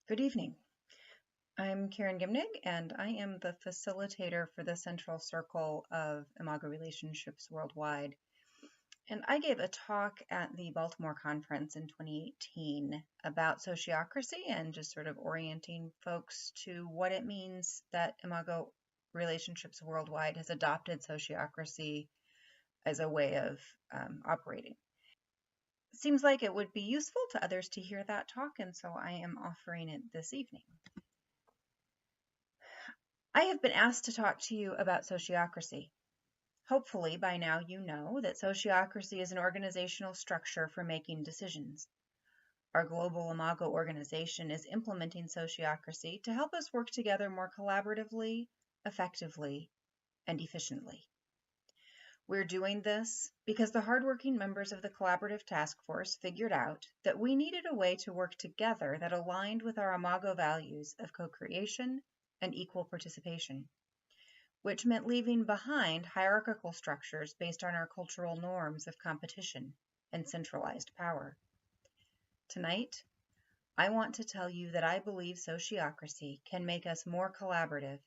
Good evening. I'm Karen Gimnig, and I am the facilitator for the Central Circle of Imago Relationships Worldwide. And I gave a talk at the Baltimore conference in 2018 about sociocracy and just sort of orienting folks to what it means that Imago Relationships Worldwide has adopted sociocracy as a way of operating. Seems like it would be useful to others to hear that talk, and so I am offering it this evening. I have been asked to talk to you about sociocracy. Hopefully, by now you know that sociocracy is an organizational structure for making decisions. Our global Imago organization is implementing sociocracy to help us work together more collaboratively, effectively, and efficiently. We're doing this because the hardworking members of the collaborative task force figured out that we needed a way to work together that aligned with our Imago values of co-creation and equal participation, which meant leaving behind hierarchical structures based on our cultural norms of competition and centralized power. Tonight, I want to tell you that I believe sociocracy can make us more collaborative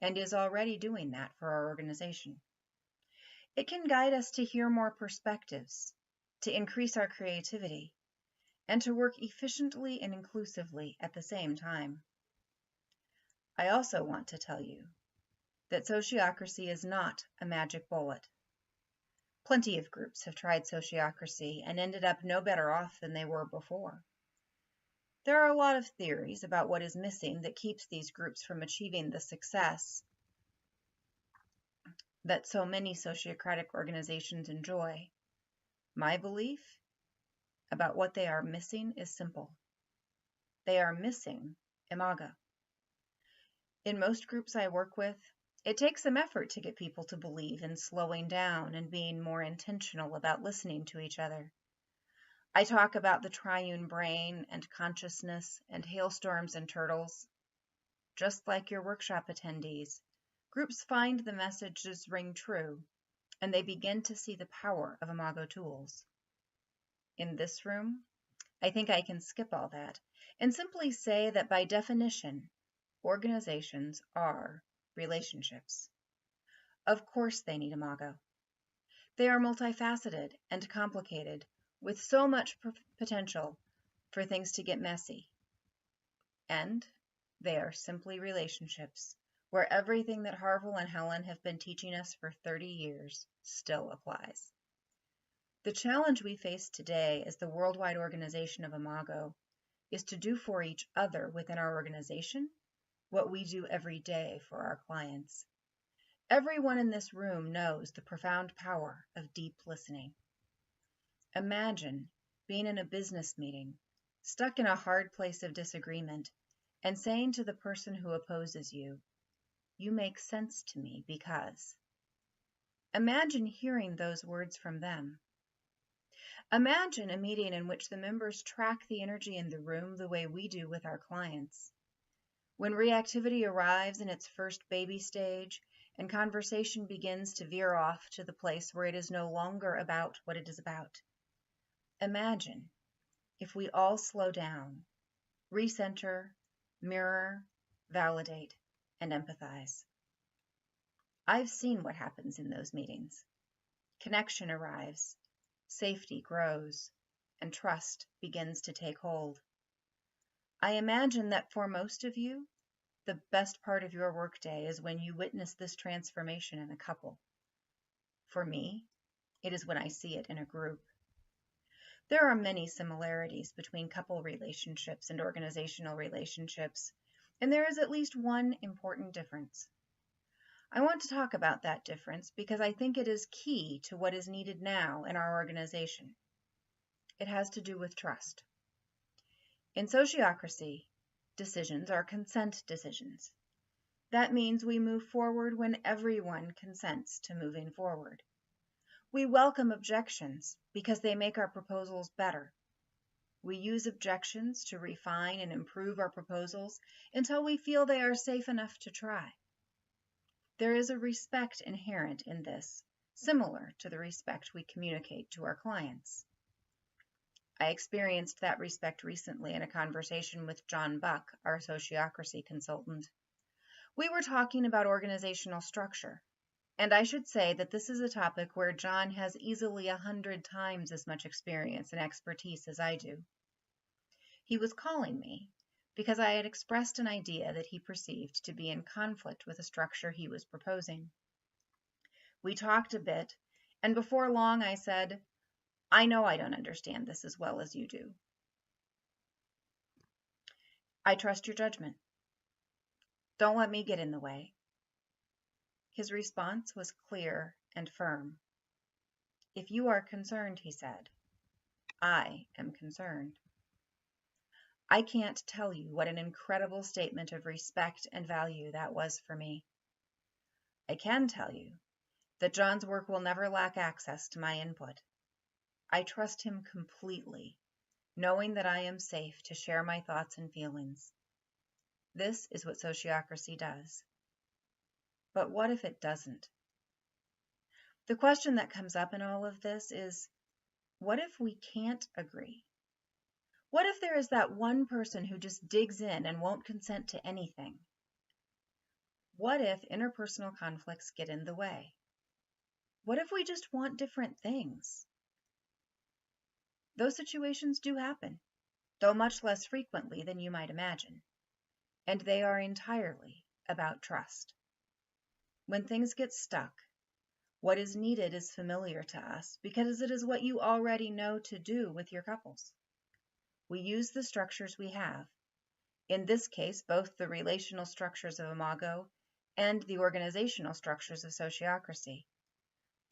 and is already doing that for our organization. It can guide us to hear more perspectives, to increase our creativity, and to work efficiently and inclusively at the same time. I also want to tell you that sociocracy is not a magic bullet. Plenty of groups have tried sociocracy and ended up no better off than they were before. There are a lot of theories about what is missing that keeps these groups from achieving the success that so many sociocratic organizations enjoy. My belief about what they are missing is simple. They are missing Imago. In most groups I work with, it takes some effort to get people to believe in slowing down and being more intentional about listening to each other. I talk about the triune brain and consciousness and hailstorms and turtles. Just like your workshop attendees, groups find the messages ring true, and they begin to see the power of Imago tools. In this room, I think I can skip all that and simply say that by definition, organizations are relationships. Of course they need Imago. They are multifaceted and complicated, with so much potential for things to get messy. And they are simply relationships, where everything that Harville and Helen have been teaching us for 30 years still applies. The challenge we face today as the worldwide organization of Imago is to do for each other within our organization what we do every day for our clients. Everyone in this room knows the profound power of deep listening. Imagine being in a business meeting, stuck in a hard place of disagreement, and saying to the person who opposes you, "You make sense to me because." Imagine hearing those words from them. Imagine a meeting in which the members track the energy in the room the way we do with our clients. When reactivity arrives in its first baby stage and conversation begins to veer off to the place where it is no longer about what it is about. Imagine if we all slow down, recenter, mirror, validate, and empathize. I've seen what happens in those meetings. Connection arrives, safety grows, and trust begins to take hold. I imagine that for most of you, the best part of your workday is when you witness this transformation in a couple. For me, it is when I see it in a group. There are many similarities between couple relationships and organizational relationships, and there is at least one important difference. I want to talk about that difference because I think it is key to what is needed now in our organization. It has to do with trust. In sociocracy, decisions are consent decisions. That means we move forward when everyone consents to moving forward. We welcome objections because they make our proposals better. We use objections to refine and improve our proposals until we feel they are safe enough to try. There is a respect inherent in this, similar to the respect we communicate to our clients. I experienced that respect recently in a conversation with John Buck, our sociocracy consultant. We were talking about organizational structure, and I should say that this is a topic where John has easily 100 times as much experience and expertise as I do. He was calling me because I had expressed an idea that he perceived to be in conflict with a structure he was proposing. We talked a bit, and before long I said, "I know I don't understand this as well as you do. I trust your judgment. Don't let me get in the way." His response was clear and firm. "If you are concerned," he said, "I am concerned." I can't tell you what an incredible statement of respect and value that was for me. I can tell you that John's work will never lack access to my input. I trust him completely, knowing that I am safe to share my thoughts and feelings. This is what sociocracy does. But what if it doesn't? The question that comes up in all of this is, what if we can't agree? What if there is that one person who just digs in and won't consent to anything? What if interpersonal conflicts get in the way? What if we just want different things? Those situations do happen, though much less frequently than you might imagine, and they are entirely about trust. When things get stuck, what is needed is familiar to us because it is what you already know to do with your couples. We use the structures we have, in this case, both the relational structures of Imago and the organizational structures of sociocracy,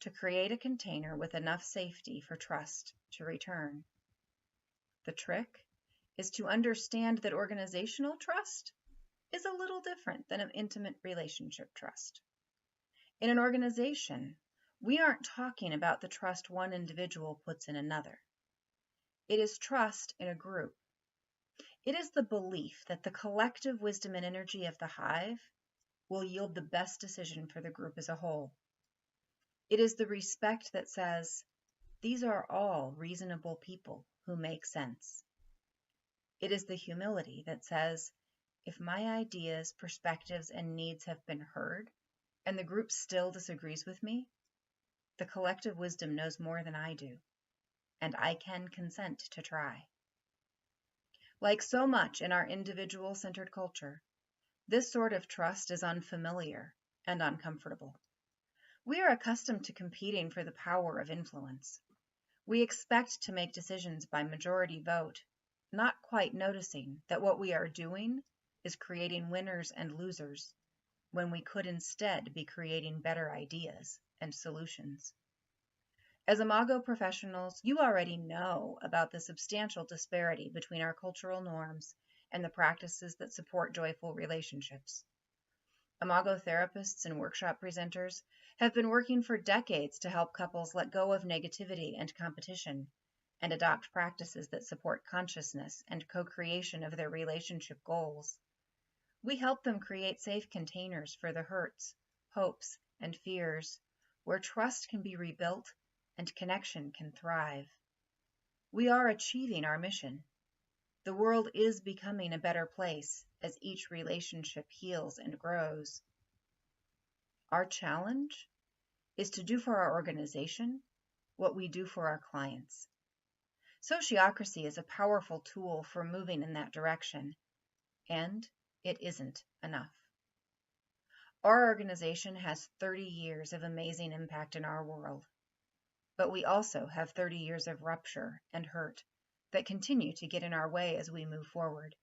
to create a container with enough safety for trust to return. The trick is to understand that organizational trust is a little different than an intimate relationship trust. In an organization, we aren't talking about the trust one individual puts in another. It is trust in a group. It is the belief that the collective wisdom and energy of the hive will yield the best decision for the group as a whole. It is the respect that says, these are all reasonable people who make sense. It is the humility that says, if my ideas, perspectives, and needs have been heard, and the group still disagrees with me, the collective wisdom knows more than I do, and I can consent to try. Like so much in our individual-centered culture, this sort of trust is unfamiliar and uncomfortable. We are accustomed to competing for the power of influence. We expect to make decisions by majority vote, not quite noticing that what we are doing is creating winners and losers, when we could instead be creating better ideas and solutions. As Imago professionals, you already know about the substantial disparity between our cultural norms and the practices that support joyful relationships. Imago therapists and workshop presenters have been working for decades to help couples let go of negativity and competition and adopt practices that support consciousness and co-creation of their relationship goals. We help them create safe containers for the hurts, hopes, and fears where trust can be rebuilt and connection can thrive. We are achieving our mission. The world is becoming a better place as each relationship heals and grows. Our challenge is to do for our organization what we do for our clients. Sociocracy is a powerful tool for moving in that direction, and it isn't enough. Our organization has 30 years of amazing impact in our world, but we also have 30 years of rupture and hurt that continue to get in our way as we move forward.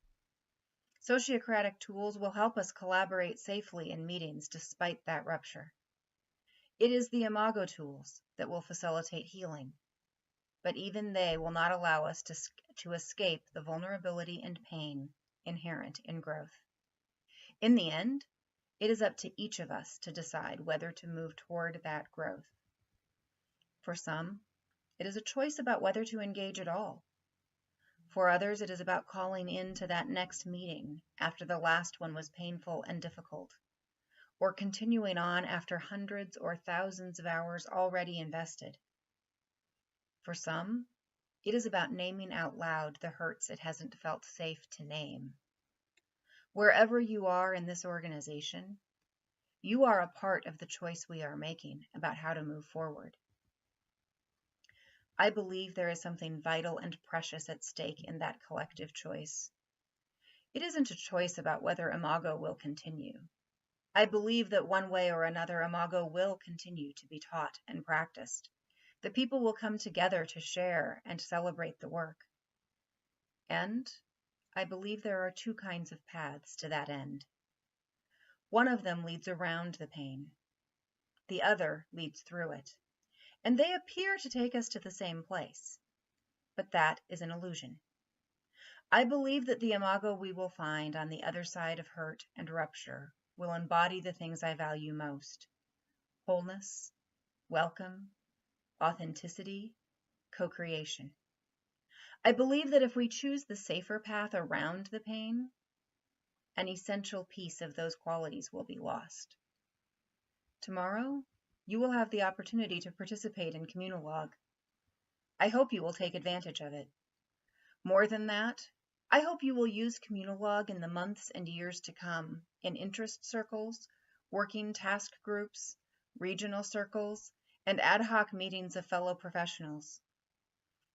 Sociocratic tools will help us collaborate safely in meetings despite that rupture. It is the Imago tools that will facilitate healing, but even they will not allow us to escape the vulnerability and pain inherent in growth. In the end, it is up to each of us to decide whether to move toward that growth. For some, it is a choice about whether to engage at all. For others, it is about calling in to that next meeting after the last one was painful and difficult, or continuing on after hundreds or thousands of hours already invested. For some, It is about naming out loud the hurts it hasn't felt safe to name. Wherever you are in this organization, you are a part of the choice we are making about how to move forward. I believe there is something vital and precious at stake in that collective choice. It isn't a choice about whether Imago will continue. I believe that one way or another Imago will continue to be taught and practiced. The people will come together to share and celebrate the work. And I believe there are two kinds of paths to that end. One of them leads around the pain. The other leads through it. And they appear to take us to the same place. But that is an illusion. I believe that the Imago we will find on the other side of hurt and rupture will embody the things I value most: wholeness, welcome, authenticity, co-creation. I believe that if we choose the safer path around the pain, an essential piece of those qualities will be lost. Tomorrow, you will have the opportunity to participate in Communalog. I hope you will take advantage of it. More than that, I hope you will use Communalog in the months and years to come in interest circles, working task groups, regional circles, and ad hoc meetings of fellow professionals.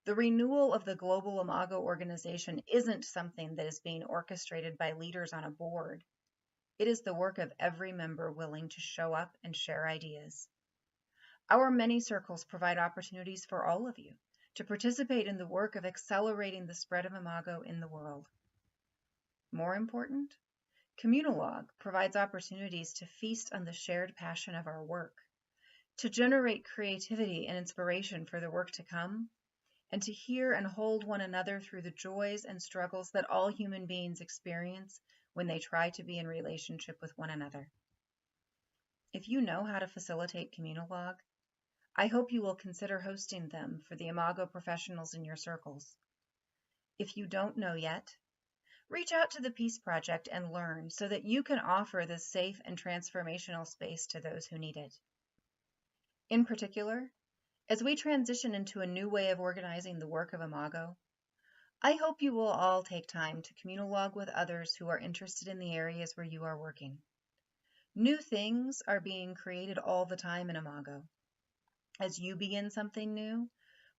The renewal of the global Imago organization isn't something that is being orchestrated by leaders on a board. It is the work of every member willing to show up and share ideas. Our many circles provide opportunities for all of you to participate in the work of accelerating the spread of Imago in the world. More important, Communalog provides opportunities to feast on the shared passion of our work, to generate creativity and inspiration for the work to come, and to hear and hold one another through the joys and struggles that all human beings experience when they try to be in relationship with one another. If you know how to facilitate Communalog, I hope you will consider hosting them for the Imago professionals in your circles. If you don't know yet, reach out to the Peace Project and learn so that you can offer this safe and transformational space to those who need it. In particular, as we transition into a new way of organizing the work of Imago, I hope you will all take time to Communalog with others who are interested in the areas where you are working. New things are being created all the time in Imago. As you begin something new,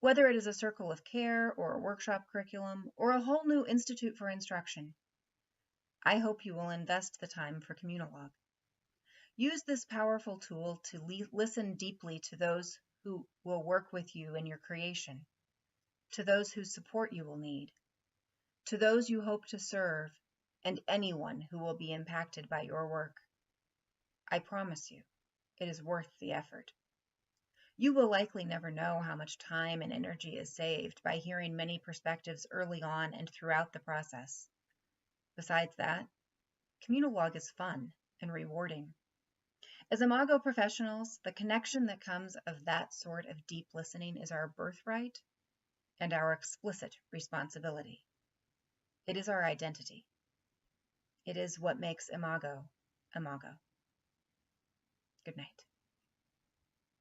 whether it is a circle of care or a workshop curriculum or a whole new institute for instruction, I hope you will invest the time for Communalog. Use this powerful tool to listen deeply to those who will work with you in your creation, to those whose support you will need, to those you hope to serve, and anyone who will be impacted by your work. I promise you, it is worth the effort. You will likely never know how much time and energy is saved by hearing many perspectives early on and throughout the process. Besides that, Communalog is fun and rewarding. As Imago professionals, the connection that comes of that sort of deep listening is our birthright and our explicit responsibility. It is our identity. It is what makes Imago, Imago. Good night.